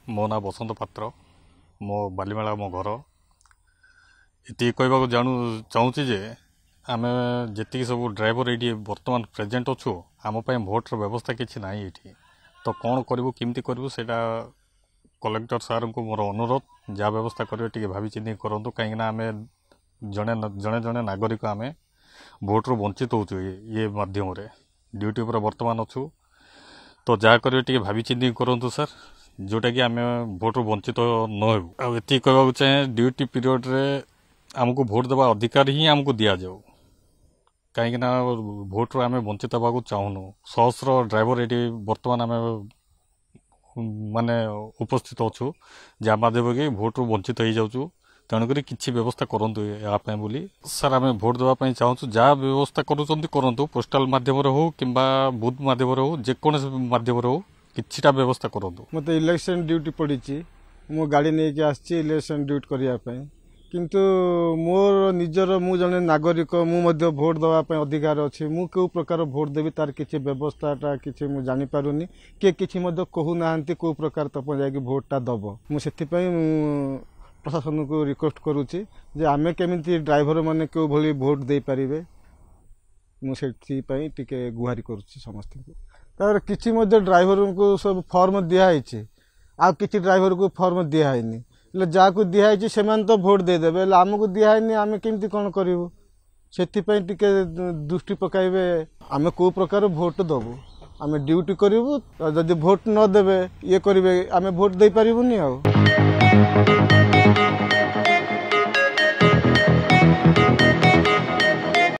मो ना बसंत पात्र मो बालीमेला मो घर ये कहवाक चाहूँगी जे आम जी सब ड्राइवर ये बर्तमान प्रेजेंट अच्छु आमपाई भोटर व्यवस्था किसी ना ये तो कौन करूँ केमती करूँ से कलेक्टर सार को मोर अनुरोध जहाँ व्यवस्था करेंगे भावी चिंती करूँ कहीं आम जड़े जड़े जड़े नागरिक आम भोट्रु वंचित हो ये मध्यम ड्यूटी पर बर्तमान अच्छु तो जहाँ करेंगे भावी चिंती करूँ सर जोटा कि आम भोट्रु वंचित न हो ये कहवाक चाहे ड्यूटी पीरियड रे आमको भोट देवा अधिकार ही आमको दि जाऊ कहीं भोट्रु आम वंचित होगा चाहूनु सहस्र ड्राइवर ये बर्तमान आम माने उपस्थित अच्छु जहाँ माध्यम कि भोट्रु वंचित हो जाऊँ तेणुक किसी व्यवस्था करूँ यापाई बोली सर आम भोट देवाई चाहूँ जहाँ व्यवस्था करूँ पोस्टाल मध्यम हो कि बुथ मध्यम हो जेकोसी मध्यम हो किछिटा व्यवस्था करूँ मत इलेक्शन ड्यूटी पड़ी मो गाड़ी नहीं आसी इलेक्शन ड्यूटी करने किंतु मोर निजर मु जने नागरिक मु भोट देवाई अधिकार अच्छी मु क्यों प्रकार भोट देवी तार किसी व्यवस्थाटा किसी मु जानी पारुनी किए किसी कहूना कौ प्रकार तप जाकि भोटा दब मुझे प्रशासन को रिक्वेस्ट करुच्ची जे आमे केमिति ड्राइवर माने क्यों भली भोट दे पारिबे मुझे टिके गुहारी करुच्ची समस्त तार किसी ड्राइवर को सब फॉर्म दिखाई आ किसी ड्राइवर को फॉर्म दिखाई जहाँ को दिखाई से तो भोट देदेवे आमको दिखाई आम केमती कौन करूँ से दृष्टि पकाइबे आम कौ प्रकार भोट दबू आम ड्यूटी करूँ जदि भोट न देवे ये करेंगे आम भोट दे पारूनी आ